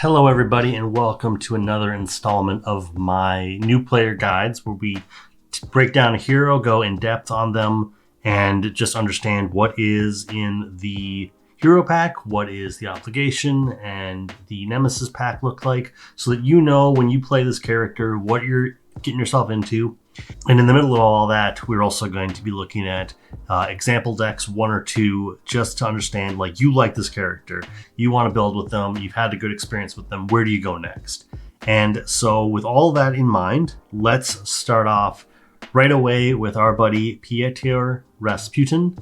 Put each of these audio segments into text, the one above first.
Hello everybody and welcome to another installment of my new player guides where we break down a hero, go in depth on them, and just understand what is in the hero pack, what is the obligation, and the Nemesis pack look like, so that you know when you play this character what you're getting yourself into. And in the middle of all that, we're also going to be looking at example decks, one or two, just to understand, like, you like this character, you want to build with them, you've had a good experience with them, where do you go next? And so with all that in mind, let's start off right away with our buddy Piotr Rasputin,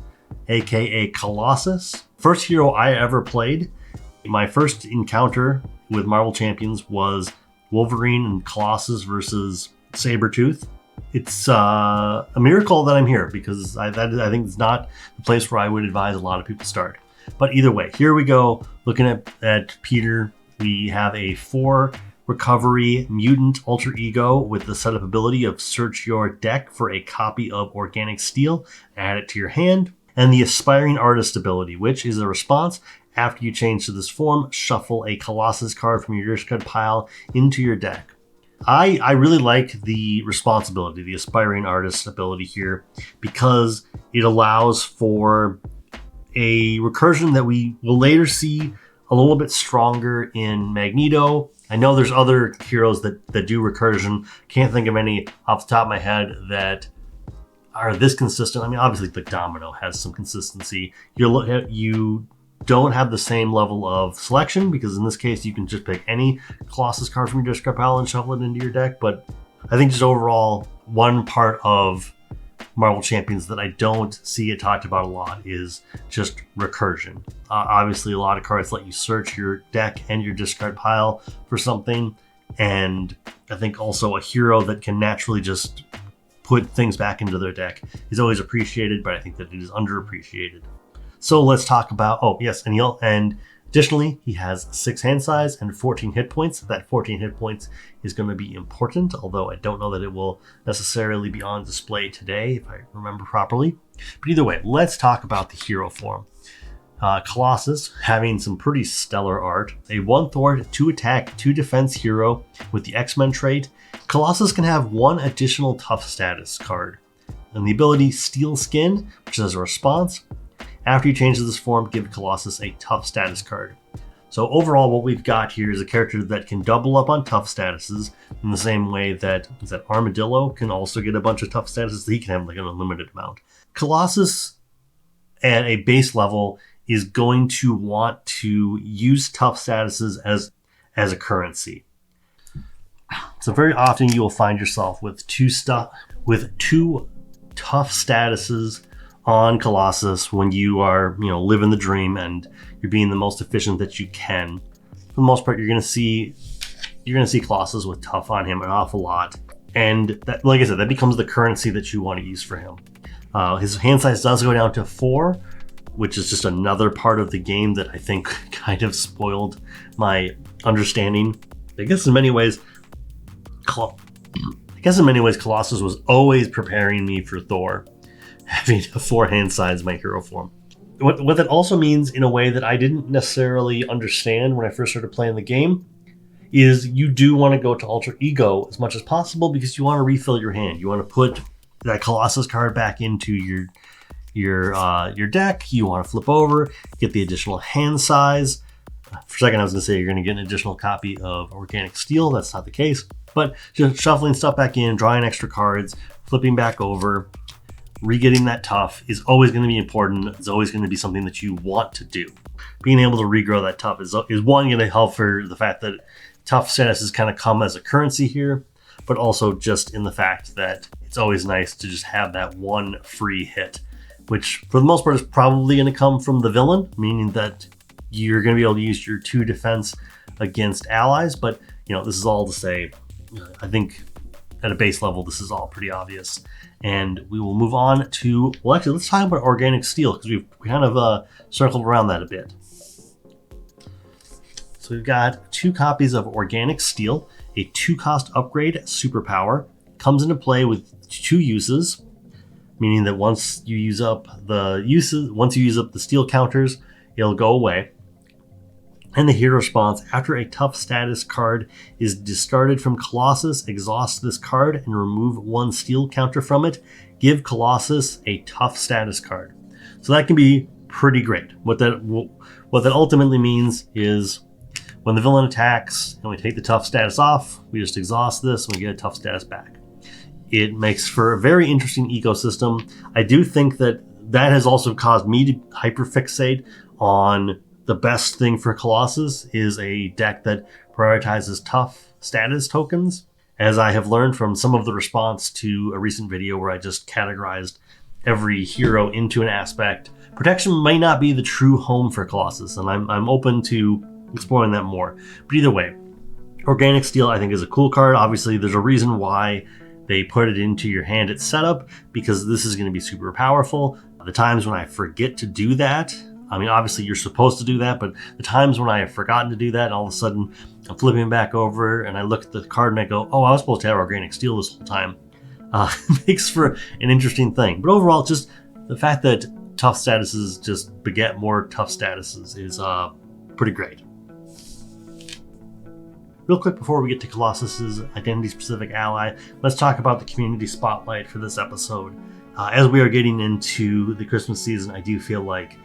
aka Colossus. First hero I ever played. My first encounter with Marvel Champions was Wolverine and Colossus versus Sabretooth. It's a miracle that I'm here, because I think it's not the place where I would advise a lot of people start. But either way, here we go. Looking at Peter, we have a 4 recovery mutant alter ego with the setup ability of search your deck for a copy of Organic Steel, add it to your hand, and the Aspiring Artist ability, which is a response. After you change to this form, shuffle a Colossus card from your discard pile into your deck. I really like the responsibility, the Aspiring Artist ability here, because it allows for a recursion that we will later see a little bit stronger in Magneto. I know there's other heroes that do recursion. Can't think of any off the top of my head that are this consistent. I mean, obviously, like Domino has some consistency. You don't have the same level of selection, because in this case you can just pick any Colossus card from your discard pile and shuffle it into your deck. But I think just overall, one part of Marvel Champions that I don't see it talked about a lot is just recursion. Obviously, a lot of cards let you search your deck and your discard pile for something, and I think also a hero that can naturally just put things back into their deck is always appreciated, but I think that it is underappreciated. So let's talk about, and additionally, he has 6 hand size and 14 hit points. That 14 hit points is going to be important, although I don't know that it will necessarily be on display today, if I remember properly. But either way, let's talk about the hero form. Colossus, having some pretty stellar art. A 1 thwart, 2 attack, 2 defense hero with the X-Men trait. Colossus can have 1 additional tough status card, and the ability Steel Skin, which is a response. After you change to this form, give Colossus a tough status card. So overall, what we've got here is a character that can double up on tough statuses in the same way that Armadillo can also get a bunch of tough statuses. He can have like an unlimited amount. Colossus at a base level is going to want to use tough statuses as a currency. So very often you will find yourself with two tough statuses on Colossus when you are, living the dream and you're being the most efficient that you can. For the most part, you're gonna see Colossus with tough on him an awful lot, and that, like I said, that becomes the currency that you want to use for him. His hand size does go down to 4, which is just another part of the game that I think kind of spoiled my understanding. I guess in many ways, Colossus was always preparing me for Thor, having a 4 hand size my hero form. What that also means, in a way that I didn't necessarily understand when I first started playing the game, is you do want to go to alter ego as much as possible, because you want to refill your hand. You want to put that Colossus card back into your deck. You want to flip over, get the additional hand size. For a second I was going to say you're going to get an additional copy of Organic Steel. That's not the case. But just shuffling stuff back in, drawing extra cards, flipping back over, re-getting that tough is always going to be important. It's always going to be something that you want to do. Being able to regrow that tough is one, going to help for the fact that tough statuses kind of come as a currency here, but also just in the fact that it's always nice to just have that 1 free hit, which for the most part is probably going to come from the villain, meaning that you're going to be able to use your 2 defense against allies. But this is all to say, I think at a base level, this is all pretty obvious. And we will move on to, let's talk about Organic Steel, because we've kind of circled around that a bit. So we've got 2 copies of Organic Steel, a 2-cost upgrade superpower. Comes into play with 2 uses, meaning that once you use up the steel counters, it'll go away. And the hero response: after a tough status card is discarded from Colossus, exhaust this card and remove 1 steel counter from it. Give Colossus a tough status card. So that can be pretty great. What that ultimately means is when the villain attacks and we take the tough status off, we just exhaust this and we get a tough status back. It makes for a very interesting ecosystem. I do think that has also caused me to hyperfixate on the best thing for Colossus is a deck that prioritizes tough status tokens. As I have learned from some of the response to a recent video where I just categorized every hero into an aspect, protection may not be the true home for Colossus, and I'm open to exploring that more. But either way, Organic Steel I think is a cool card. Obviously, there's a reason why they put it into your hand at setup, because this is going to be super powerful. The times when I forget to do that, I mean, obviously you're supposed to do that, but the times when I have forgotten to do that, and all of a sudden I'm flipping back over and I look at the card and I go, oh, I was supposed to have Organic Steel this whole time. Makes for an interesting thing. But overall, just the fact that tough statuses just beget more tough statuses is pretty great. Real quick before we get to Colossus's identity-specific ally, let's talk about the community spotlight for this episode. As we are getting into the Christmas season, I do feel like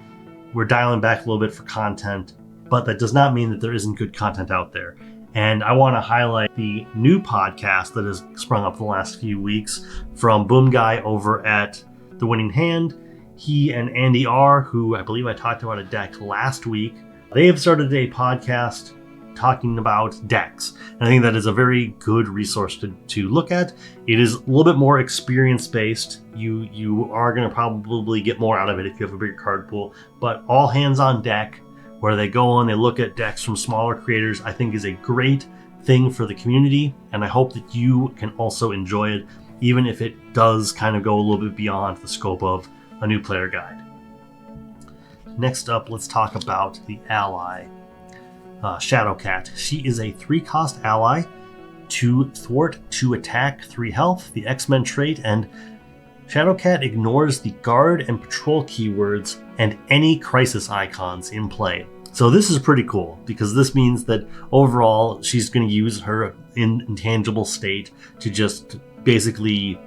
we're dialing back a little bit for content, but that does not mean that there isn't good content out there. And I want to highlight the new podcast that has sprung up the last few weeks from Boom Guy over at The Winning Hand. He and Andy R., who I believe I talked about a deck last week, they have started a podcast talking about decks. And I think that is a very good resource to look at. It is a little bit more experience-based. You are going to probably get more out of it if you have a bigger card pool. But all hands on deck, where they go on, they look at decks from smaller creators, I think is a great thing for the community. And I hope that you can also enjoy it, even if it does kind of go a little bit beyond the scope of a new player guide. Next up, let's talk about the ally. Shadowcat. She is a 3-cost ally, 2 thwart, 2 attack, 3 health, the X-Men trait, and Shadowcat ignores the guard and patrol keywords and any crisis icons in play. So this is pretty cool, because this means that overall she's going to use her intangible state to just basically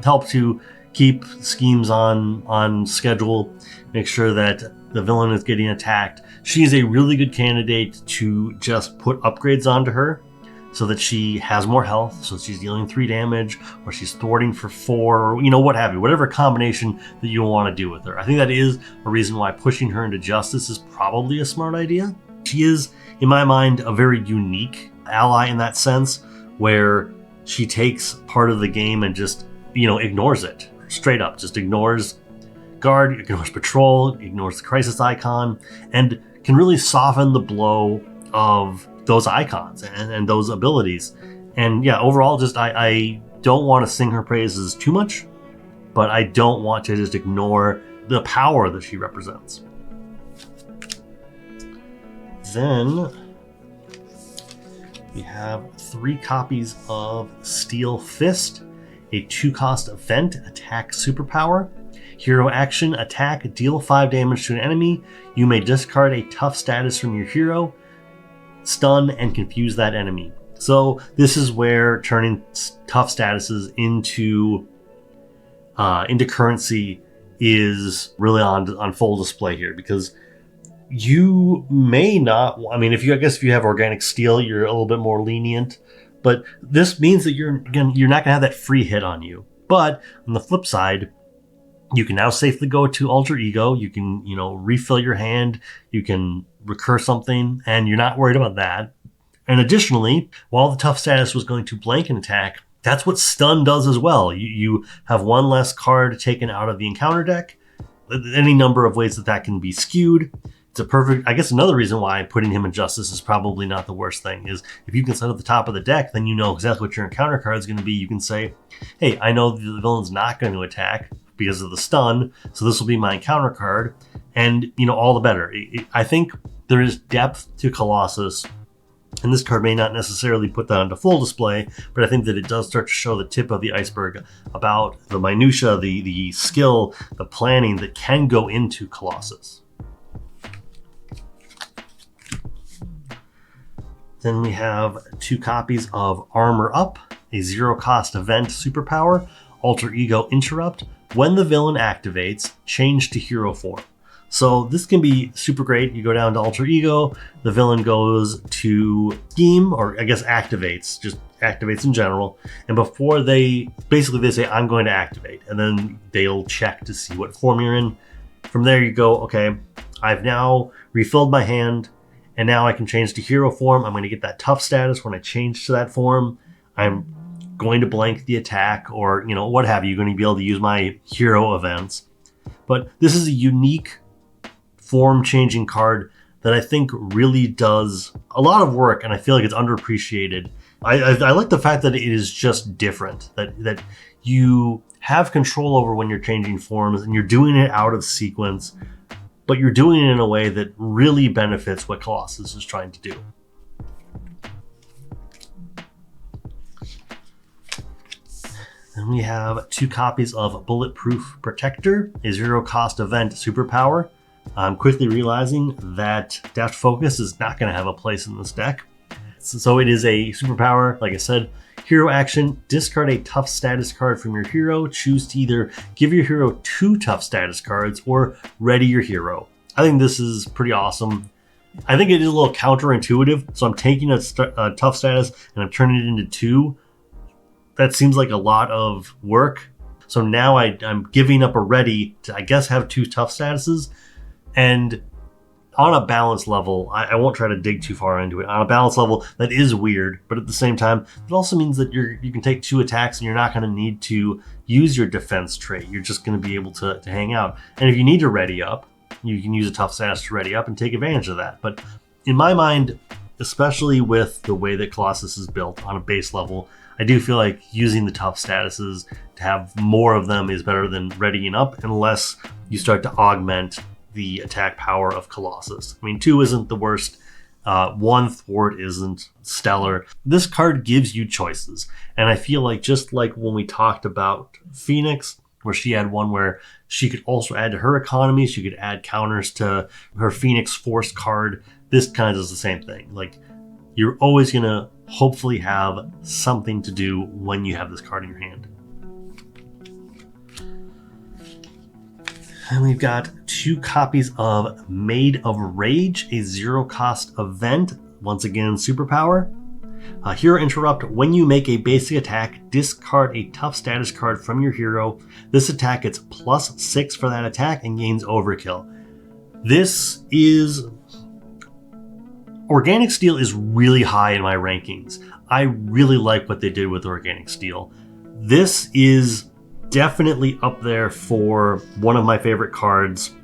help to keep schemes on schedule, make sure that the villain is getting attacked. She's a really good candidate to just put upgrades onto her so that she has more health, so she's dealing 3 damage, or she's thwarting for 4, or what have you, whatever combination that you want to do with her. I think that is a reason why pushing her into Justice is probably a smart idea. She is, in my mind, a very unique ally in that sense, where she takes part of the game and just, ignores it. Straight up, just ignores guard, ignores patrol, ignores the crisis icon, and can really soften the blow of those icons and those abilities. And yeah, overall, just I don't want to sing her praises too much, but I don't want to just ignore the power that she represents. Then we have 3 copies of Steel Fist, a 2-cost event attack superpower. Hero action, attack, deal 5 damage to an enemy. You may discard a tough status from your hero, stun, and confuse that enemy. So this is where turning tough statuses into currency is really on full display here, because you may not, if you have Organic Steel, you're a little bit more lenient, but this means that you're not going to have that free hit on you. But on the flip side, you can now safely go to Alter Ego. You can, refill your hand. You can recur something, and you're not worried about that. And additionally, while the tough status was going to blank an attack, that's what stun does as well. You have 1 less card taken out of the encounter deck. Any number of ways that can be skewed. It's a perfect, I guess another reason why putting him in Justice is probably not the worst thing, is if you can set up the top of the deck, then you know exactly what your encounter card is going to be. You can say, hey, I know the villain's not going to attack because of the stun, so this will be my encounter card, and all the better. I think there is depth to Colossus, and this card may not necessarily put that onto full display, but I think that it does start to show the tip of the iceberg about the minutia, the skill, the planning that can go into Colossus. Then we have 2 copies of Armor Up, a 0-cost event superpower, Alter Ego Interrupt. When the villain activates, change to hero form. So this can be super great. You go down to Alter Ego, the villain goes to Scheme, or I guess activates, just activates in general. And before they say, I'm going to activate. And then they'll check to see what form you're in. From there you go, okay, I've now refilled my hand, and now I can change to hero form. I'm going to get that tough status when I change to that form. I'm going to blank the attack, or, what have you. You're going to be able to use my hero events. But this is a unique form-changing card that I think really does a lot of work, and I feel like it's underappreciated. I like the fact that it is just different, that you have control over when you're changing forms, and you're doing it out of sequence, but you're doing it in a way that really benefits what Colossus is trying to do. Then we have 2 copies of Bulletproof Protector, a 0-cost event superpower. I'm quickly realizing that Dash Focus is not going to have a place in this deck. So it is a superpower, like I said. Hero action, discard a tough status card from your hero. Choose to either give your hero 2 tough status cards or ready your hero. I think this is pretty awesome. I think it is a little counterintuitive. So I'm taking a tough status and I'm turning it into 2. That seems like a lot of work. So now I'm giving up a ready to, I guess, have 2 tough statuses. And on a balance level, I won't try to dig too far into it. On a balance level, that is weird, but at the same time, it also means that you can take 2 attacks and you're not going to need to use your defense trait. You're just going to be able to hang out. And if you need to ready up, you can use a tough status to ready up and take advantage of that. But in my mind, especially with the way that Colossus is built on a base level, I do feel like using the tough statuses to have more of them is better than readying up, unless you start to augment the attack power of Colossus. I mean, 2 isn't the worst. 1 thwart isn't stellar. This card gives you choices. And I feel like, just like when we talked about Phoenix, where she had one where she could also add to her economy, she could add counters to her Phoenix Force card. This kind of does the same thing. Like, you're always going to hopefully have something to do when you have this card in your hand. And we've got 2 copies of Maid of Rage, a 0-cost event. Once again, superpower. Hero Interrupt. When you make a basic attack, discard a tough status card from your hero. This attack gets +6 for that attack and gains overkill. This is... Organic Steel is really high in my rankings. I really like what they did with Organic Steel. This is definitely up there for one of my favorite cards.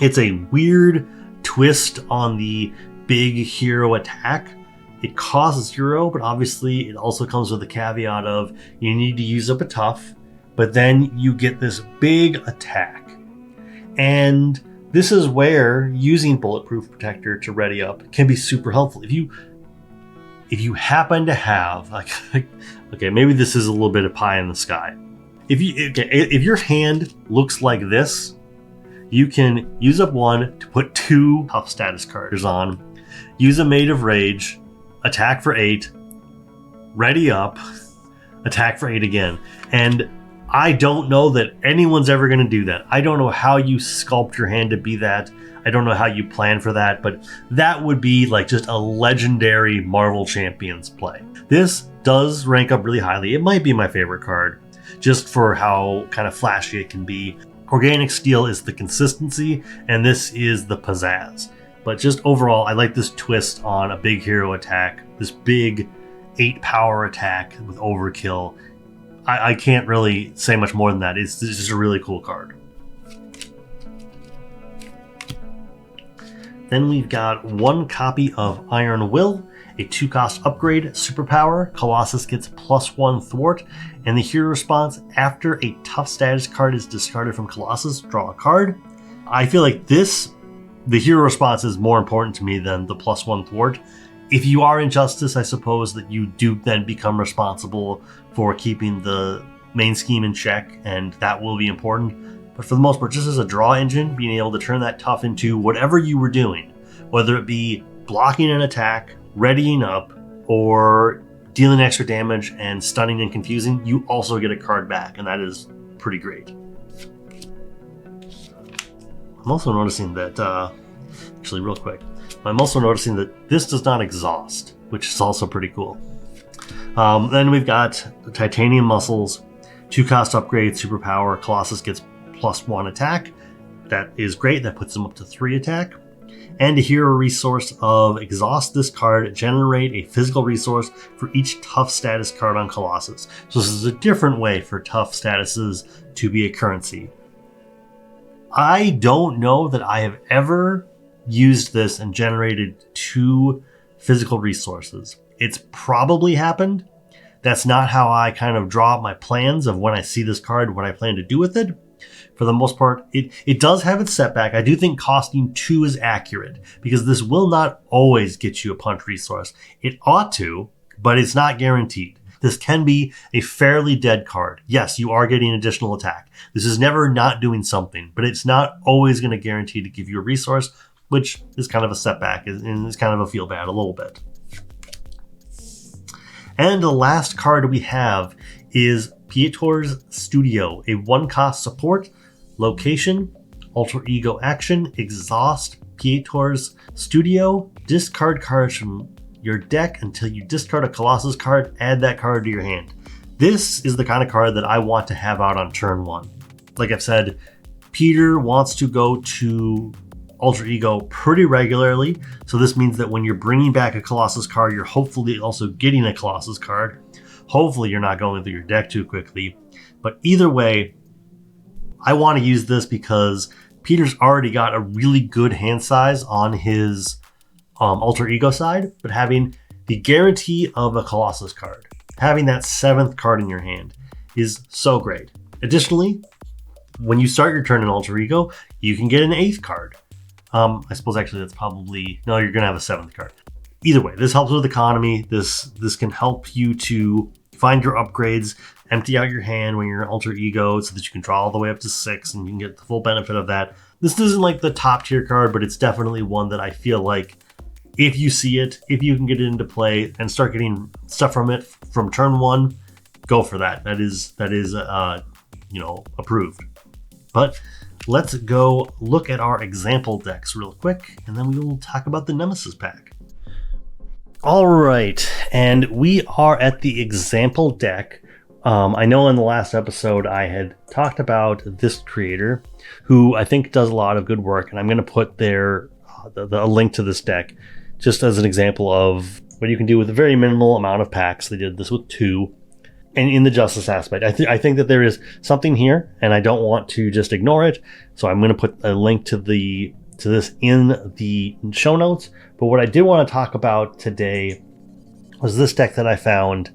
It's a weird twist on the big hero attack. It costs 0, but obviously it also comes with the caveat of you need to use up a tough, but then you get this big attack. And this is where using Bulletproof Protector to ready up can be super helpful. If you happen to have, okay, maybe this is a little bit of pie in the sky. If your hand looks like this, you can use up 1 to put 2 tough status cards on, use a Maid of Rage, attack for 8, ready up, attack for 8 again. And I don't know that anyone's ever going to do that. I don't know how you sculpt your hand to be that. I don't know how you plan for that, but that would be like just a legendary Marvel Champions play. This does rank up really highly. It might be my favorite card, just for how kind of flashy it can be. Organic Steel is the consistency, and this is the pizzazz. But just overall, I like this twist on a big hero attack, this big 8 power attack with overkill. I can't really say much more than that. It's just a really cool card. Then we've got 1 copy of Iron Will, a 2-cost upgrade superpower. Colossus gets +1 thwart, and the hero response: after a tough status card is discarded from Colossus, draw a card. I feel like the hero response is more important to me than the +1 thwart. If you are in Justice, I suppose that you do then become responsible for keeping the main scheme in check, and that will be important. But for the most part, just as a draw engine, being able to turn that tough into whatever you were doing, whether it be blocking an attack readying up or dealing extra damage and stunning and confusing, you also get a card back, and that is pretty great. I'm also noticing that, actually real quick, I'm also noticing that this does not exhaust, which is also pretty cool. Then we've got the titanium muscles, 2-cost upgrade, superpower. Colossus gets +1 attack. That is great. That puts them up to 3 attack. And a hero resource of exhaust this card, generate a physical resource for each tough status card on Colossus. So this is a different way for tough statuses to be a currency. I don't know that I have ever used this and generated 2 physical resources. It's probably happened. That's not how I kind of draw up my plans of when I see this card, what I plan to do with it. For the most part, it does have its setback. I do think costing 2 is accurate because this will not always get you a punch resource. It ought to, but it's not guaranteed. This can be a fairly dead card. Yes, you are getting additional attack. This is never not doing something, but it's not always going to guarantee to give you a resource, which is kind of a setback and is kind of a feel bad a little bit. And the last card we have is Piotr's Studio, a 1-cost support, location, alter ego action, exhaust. Piotr's Studio, discard cards from your deck until you discard a Colossus card, add that card to your hand. This is the kind of card that I want to have out on turn 1. Like I've said, Peter wants to go to alter ego pretty regularly, so this means that when you're bringing back a Colossus card, you're hopefully also getting a Colossus card. Hopefully you're not going through your deck too quickly, but either way, I want to use this because Peter's already got a really good hand size on his alter ego side, but having the guarantee of a Colossus card, having that 7th card in your hand is so great. Additionally, when you start your turn in alter ego, you can get an 8th card. I suppose actually that's probably, no, you're going to have a 7th card. Either way, this helps with economy. This can help you to find your upgrades, empty out your hand when you're in alter ego so that you can draw all the way up to 6 and you can get the full benefit of that. This isn't like the top tier card, but it's definitely one that I feel like if you see it, if you can get it into play and start getting stuff from it from turn 1, go for that. That is approved. But let's go look at our example decks real quick, and then we will talk about the Nemesis pack. All right, and we are at the example deck. I know in the last episode I had talked about this creator, who I think does a lot of good work, and I'm going to put a link to this deck just as an example of what you can do with a very minimal amount of packs. They did this with 2. And in the justice aspect, I think that there is something here, and I don't want to just ignore it. So I'm going to put a link to this in the show notes. But what I did want to talk about today was this deck that I found,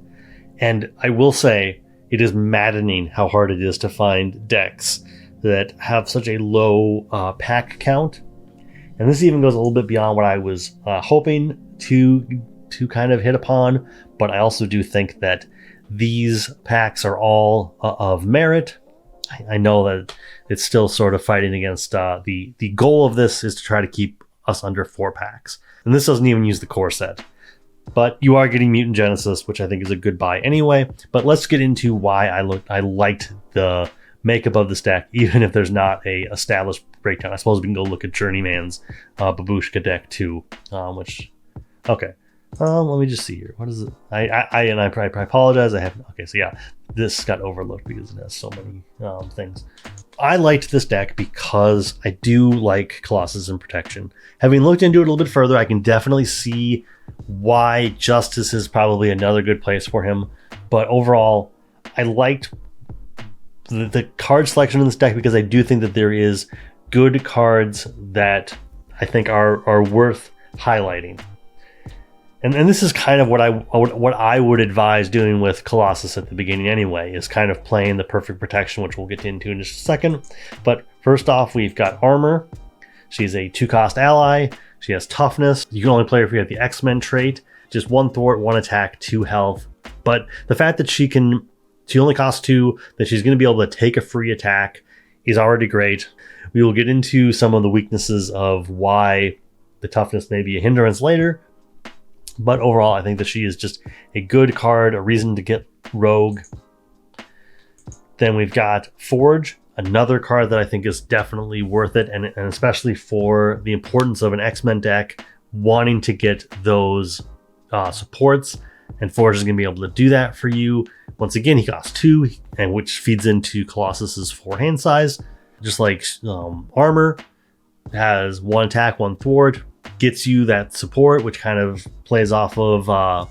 and I will say it is maddening how hard it is to find decks that have such a low pack count. And this even goes a little bit beyond what I was hoping to kind of hit upon. But I also do think that these packs are all of merit. I know that it's still sort of fighting against the goal of this is to try to keep us under 4 packs. And this doesn't even use the core set. But you are getting Mutant Genesis, which I think is a good buy anyway. But let's get into why I liked the makeup of this deck, even if there's not a established breakdown. I suppose we can go look at Journeyman's Babushka deck too, okay. Let me just see here. What is it? I apologize. Okay, so yeah, this got overlooked because it has so many things. I liked this deck because I do like Colossus and Protection. Having looked into it a little bit further, I can definitely see why Justice is probably another good place for him. But overall, I liked the card selection in this deck because I do think that there is good cards that I think are worth highlighting. And this is kind of what I would advise doing with Colossus at the beginning anyway, is kind of playing the perfect protection, which we'll get into in just a second. But first off, we've got Armor. She's a 2-cost ally. She has Toughness. You can only play her if you have the X-Men trait. Just 1 thwart, 1 attack, 2 health. But the fact that she only costs 2, that she's going to be able to take a free attack is already great. We will get into some of the weaknesses of why the Toughness may be a hindrance later. But overall, I think that she is just a good card, a reason to get Rogue. Then we've got Forge, another card that I think is definitely worth it, and especially for the importance of an X-Men deck wanting to get those supports, and Forge is going to be able to do that for you. Once again, he costs 2, and which feeds into Colossus's 4 hand size. Just like Armor has 1 attack, 1 thwart, gets you that support, which kind of plays off of,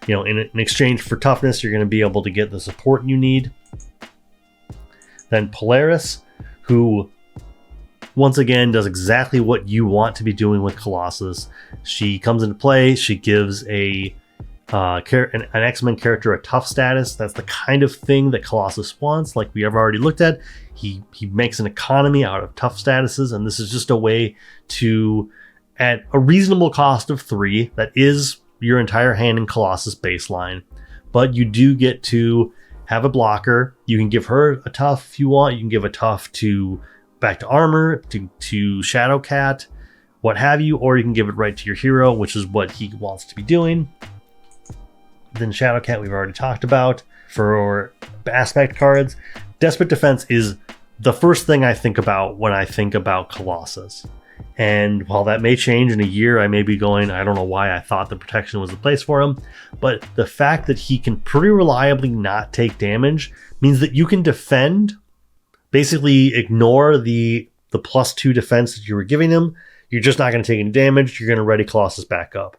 in exchange for toughness, you're going to be able to get the support you need. Then Polaris, who once again does exactly what you want to be doing with Colossus. She comes into play, she gives an X-Men character a tough status. That's the kind of thing that Colossus wants, like we have already looked at. He makes an economy out of tough statuses, and this is just a way to, at a reasonable cost of 3, that is your entire hand in Colossus baseline, but you do get to have a blocker. You can give her a tough if you want. You can give a tough back to Armor, to Shadowcat, what have you, or you can give it right to your hero, which is what he wants to be doing. Then Shadowcat we've already talked about. For aspect cards, Desperate Defense is the first thing I think about when I think about Colossus. And while that may change in a year, I may be going, I don't know why I thought the protection was the place for him. But the fact that he can pretty reliably not take damage means that you can defend, basically ignore the +2 defense that you were giving him. You're just not going to take any damage. You're going to ready Colossus back up.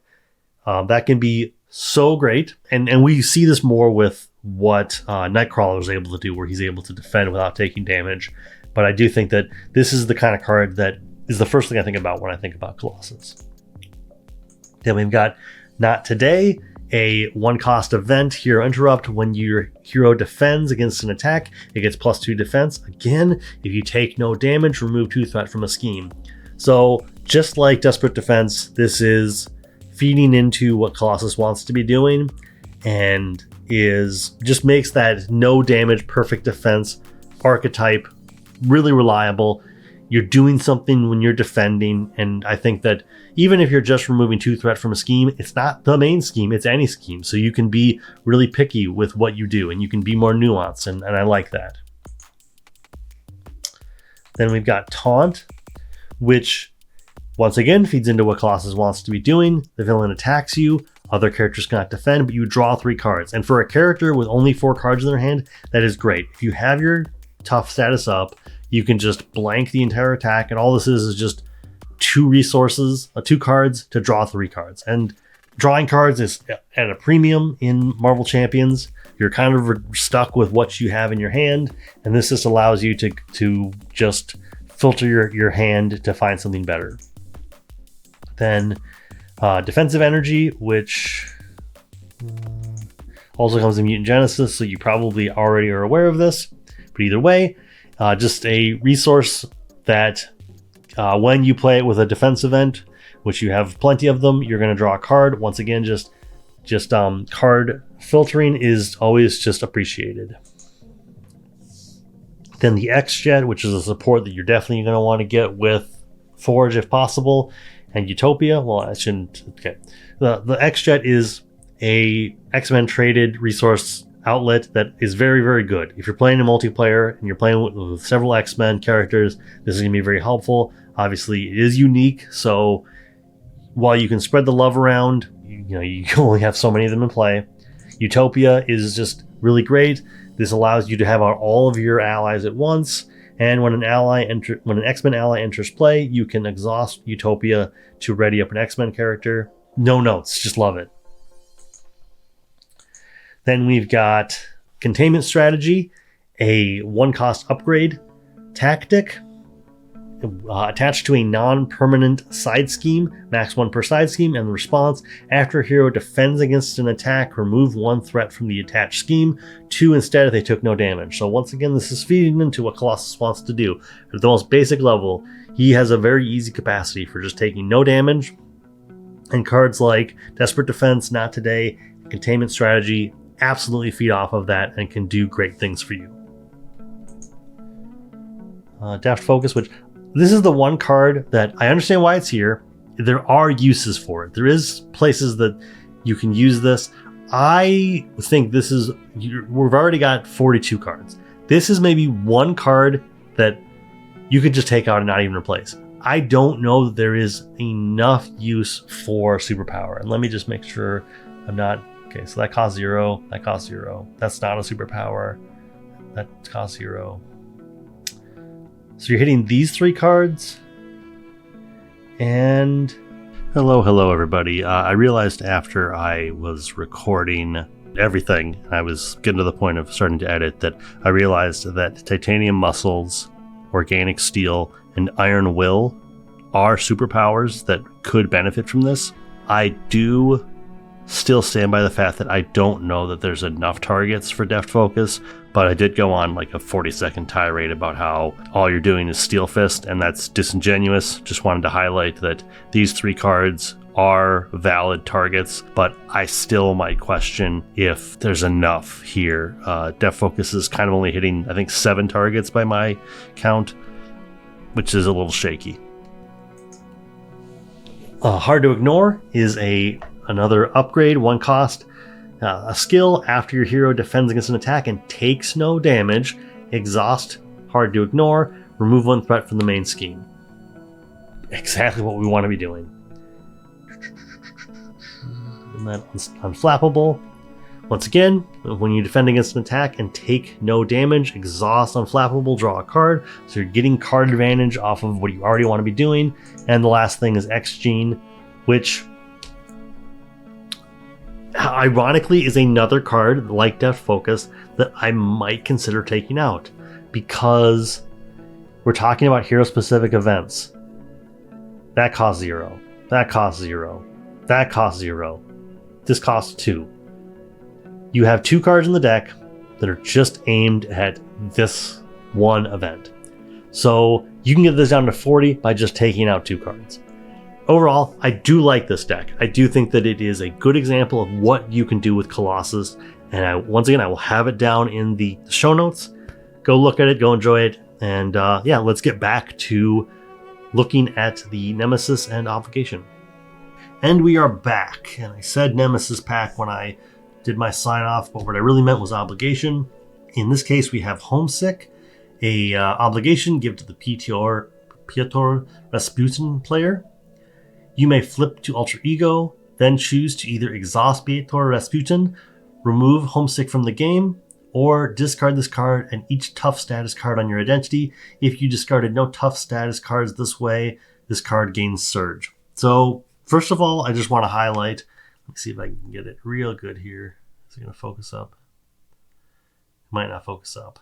That can be so great. And we see this more with what Nightcrawler is able to do, where he's able to defend without taking damage. But I do think that this is the kind of card that is the first thing I think about when I think about Colossus. Then we've got Not Today, a 1-cost event, Hero Interrupt. When your hero defends against an attack, it gets +2 defense. Again, if you take no damage, remove 2 threat from a scheme. So just like Desperate Defense, this is feeding into what Colossus wants to be doing, and just makes that no damage, perfect defense archetype really reliable. You're doing something when you're defending, and I think that even if you're just removing 2 threat from a scheme, it's not the main scheme, it's any scheme. So you can be really picky with what you do, and you can be more nuanced, and I like that. Then we've got Taunt, which once again feeds into what Colossus wants to be doing. The villain attacks you, other characters cannot defend, but you draw 3 cards. And for a character with only 4 cards in their hand, that is great. If you have your tough status up, you can just blank the entire attack, and all this is just 2 resources, 2 cards to draw 3 cards. And drawing cards is at a premium in Marvel Champions. You're kind of stuck with what you have in your hand, and this just allows you to just filter your hand to find something better. Then Defensive Energy, which also comes in Mutant Genesis, so you probably already are aware of this. But either way, just a resource that when you play it with a defense event, which you have plenty of them, you're going to draw a card. Once again, just card filtering is always just appreciated. Then the X-Jet, which is a support that you're definitely going to want to get with Forge if possible, and Utopia. Well, I shouldn't. Okay, the X-Jet is a X-Men traded resource outlet that is very, very good. If you're playing a multiplayer and you're playing with several X-Men characters, this is going to be very helpful. Obviously, it is unique, so while you can spread the love around, you can only have so many of them in play. Utopia is just really great. This allows you to have all of your allies at once, and when an X-Men ally enters play, you can exhaust Utopia to ready up an X-Men character. No notes, just love it. Then we've got Containment Strategy, a 1-cost upgrade tactic attached to a non-permanent side scheme, max 1 per side scheme, and the response: after a hero defends against an attack, remove 1 threat from the attached scheme, 2 instead if they took no damage. So once again, this is feeding into what Colossus wants to do. At the most basic level, he has a very easy capacity for just taking no damage, and cards like Desperate Defense, Not Today, Containment Strategy absolutely feed off of that and can do great things for you. Deft Focus, which this is the one card that I understand why it's here. There are uses for it. There is places that You can use this. I think this is, we've already got 42 cards. This is maybe one card that you could just take out and not even replace. I don't know that there is enough use for superpower. And let me just make sure I'm not, okay, so that costs 0, that costs 0. That's not a superpower. That costs 0. So you're hitting these 3 cards. And hello everybody. I realized after I was recording everything, I was getting to the point of starting to edit, that I realized that titanium muscles, organic steel, and iron will are superpowers that could benefit from this. I do still stand by the fact that I don't know that there's enough targets for deft focus, but I did go on like a 40-second tirade about how all you're doing is steel fist, and that's disingenuous. Just wanted to highlight that these 3 cards are valid targets, but I still might question if there's enough here. Deft focus is kind of only hitting, I think, 7 targets by my count, which is a little shaky. Hard to ignore is another upgrade, 1 cost. A skill after your hero defends against an attack and takes no damage. Exhaust, hard to ignore. Remove 1 threat from the main scheme. Exactly what we want to be doing. And that unflappable. Once again, when you defend against an attack and take no damage, exhaust unflappable, draw a card. So you're getting card advantage off of what you already want to be doing. And the last thing is X Gene, which ironically is another card like Deft Focus that I might consider taking out, because we're talking about hero specific events. That costs 0. That costs 0. That costs 0. This costs 2. You have 2 cards in the deck that are just aimed at this one event. So you can get this down to 40 by just taking out 2 cards. Overall, I do like this deck. I do think that it is a good example of what you can do with Colossus. And once again, I will have it down in the show notes. Go look at it, go enjoy it. And yeah, let's get back to looking at the Nemesis and Obligation. And we are back. And I said Nemesis pack when I did my sign off, but what I really meant was Obligation. In this case, we have Homesick, a obligation give to the Piotr Rasputin player. You may flip to Alter Ego, then choose to either exhaust Piotr Rasputin, remove Homesick from the game, or discard this card and each tough status card on your identity. If you discarded no tough status cards this way, this card gains Surge. So, first of all, I just want to highlight, let me see if I can get it real good here. Is it going to focus up? It might not focus up.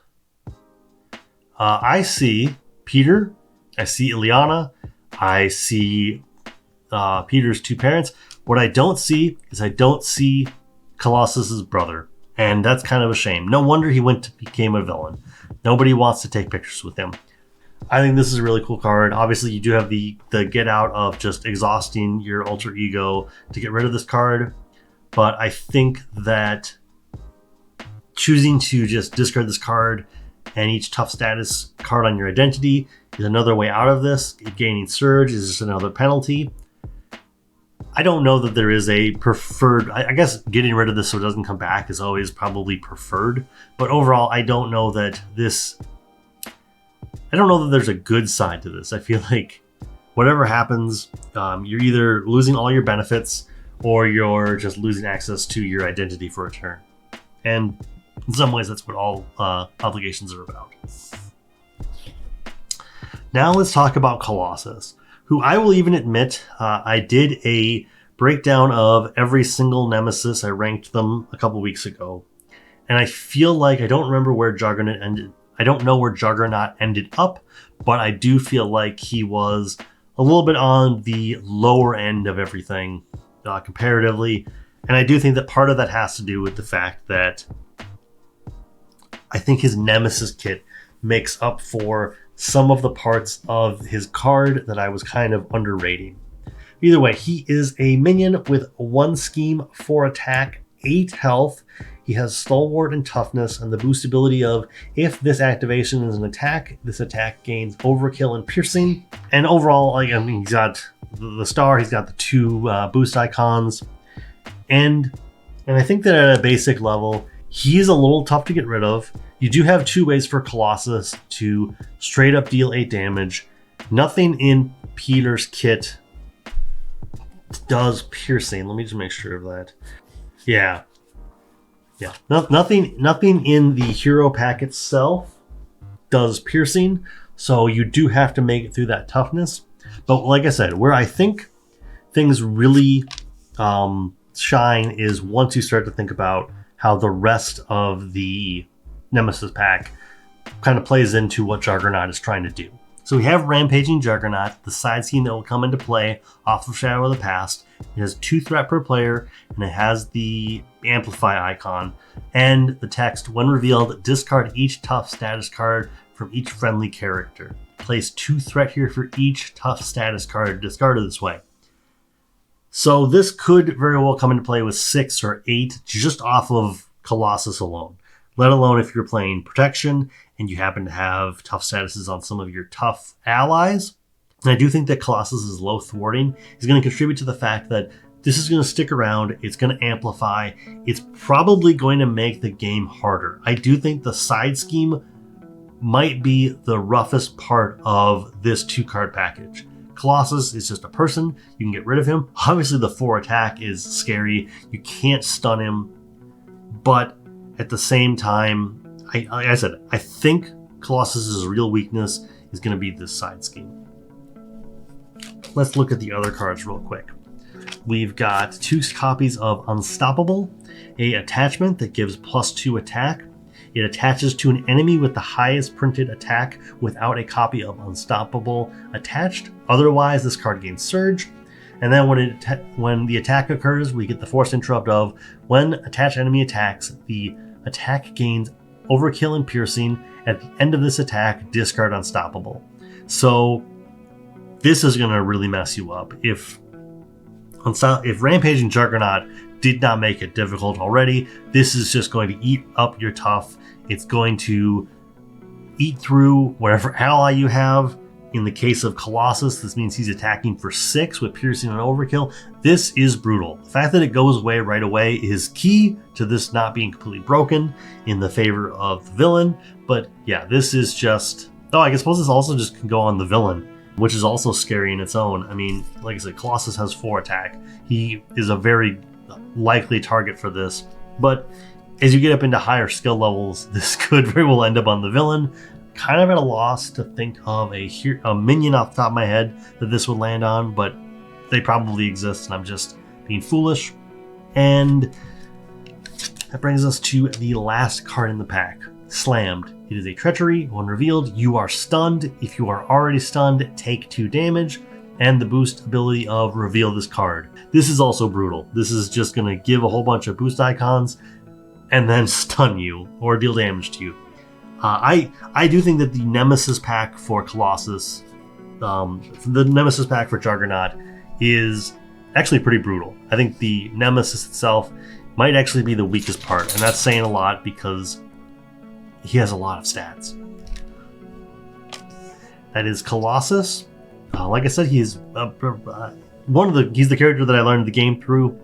I see Peter, I see Ileana, I see Peter's 2 parents. What I don't see is I don't see Colossus's brother, and that's kind of a shame. No wonder he became a villain. Nobody wants to take pictures with him. I think this is a really cool card. Obviously, you do have the get out of just exhausting your alter ego to get rid of this card, but I think that choosing to just discard this card and each tough status card on your identity is another way out of this. Gaining Surge is just another penalty. I don't know that there is a preferred, I guess getting rid of this so it doesn't come back is always probably preferred, but overall I don't know that there's a good side to this. I feel like whatever happens, you're either losing all your benefits or you're just losing access to your identity for a turn. And in some ways that's what all obligations are about. Now let's talk about Colossus, who I will even admit I did a breakdown of every single Nemesis. I ranked them a couple weeks ago. And I feel like I don't remember where Juggernaut ended. I don't know where Juggernaut ended up, but I do feel like he was a little bit on the lower end of everything comparatively. And I do think that part of that has to do with the fact that I think his Nemesis kit makes up for some of the parts of his card that I was kind of underrating. Either way, he is a minion with 1 scheme, 4 attack, 8 health. He has Stalwart and Toughness, and the boost ability of, if this activation is an attack, this attack gains Overkill and Piercing. And overall, he's got the star, he's got the 2 boost icons. And I think that at a basic level, he's a little tough to get rid of. You do have 2 ways for Colossus to straight up deal 8 damage. Nothing in Piotr's kit does piercing. Let me just make sure of that. Yeah. Nothing in the hero pack itself does piercing, so you do have to make it through that toughness. But like I said, where I think things really shine is once you start to think about how the rest of the Nemesis pack kind of plays into what Juggernaut is trying to do. So we have Rampaging Juggernaut, the side scheme that will come into play off of Shadow of the Past. It has 2 threat per player, and it has the Amplify icon. And the text, when revealed, discard each tough status card from each friendly character. Place 2 threat here for each tough status card discarded this way. So this could very well come into play with 6 or 8 just off of Colossus alone. Let alone if you're playing Protection and you happen to have tough statuses on some of your tough allies. And I do think that Colossus' low thwarting is going to contribute to the fact that this is going to stick around, it's going to amplify, it's probably going to make the game harder. I do think the side scheme might be the roughest part of this 2-card package. Colossus is just a person, you can get rid of him. Obviously the 4 attack is scary, you can't stun him, but at the same time, like I said, I think Colossus' real weakness is going to be this side scheme. Let's look at the other cards real quick. We've got 2 copies of Unstoppable, a attachment that gives +2 attack. It attaches to an enemy with the highest printed attack without a copy of Unstoppable attached. Otherwise, this card gains Surge. And then when the attack occurs, we get the forced interrupt of when attached enemy attacks, the attack gains Overkill and Piercing. At the end of this attack, discard Unstoppable. So this is going to really mess you up. If Rampaging Juggernaut did not make it difficult already, this is just going to eat up your tough. It's going to eat through whatever ally you have. In the case of Colossus, this means he's attacking for 6 with Piercing and Overkill. This is brutal. The fact that it goes away right away is key to this not being completely broken in the favor of the villain. But yeah, this is just... Oh, I suppose this also just can go on the villain, which is also scary in its own. I mean, like I said, Colossus has 4 attack. He is a very likely target for this. But as you get up into higher skill levels, this could very well end up on the villain. Kind of at a loss to think of a minion off the top of my head that this would land on, but they probably exist and I'm just being foolish. And that brings us to the last card in the pack, Slammed. It is a treachery. When revealed, you are stunned. If you are already stunned, take 2 damage, and the boost ability of reveal this card. This is also brutal. This is just going to give a whole bunch of boost icons and then stun you or deal damage to you. I do think that the Nemesis pack for Colossus, the Nemesis pack for Juggernaut is actually pretty brutal. I think the Nemesis itself might actually be the weakest part, and that's saying a lot because he has a lot of stats. That is Colossus. Like I said, he's he's the character that I learned the game through.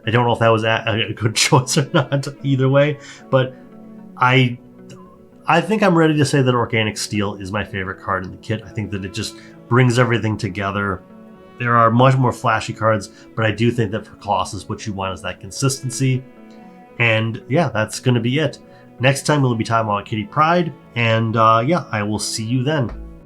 I don't know if that was a good choice or not either way, but I think I'm ready to say that Organic Steel is my favorite card in the kit. I think that it just brings everything together. There are much more flashy cards, but I do think that for Colossus, what you want is that consistency. And yeah, that's going to be it. Next time we'll be talking about Kitty Pryde, and yeah, I will see you then.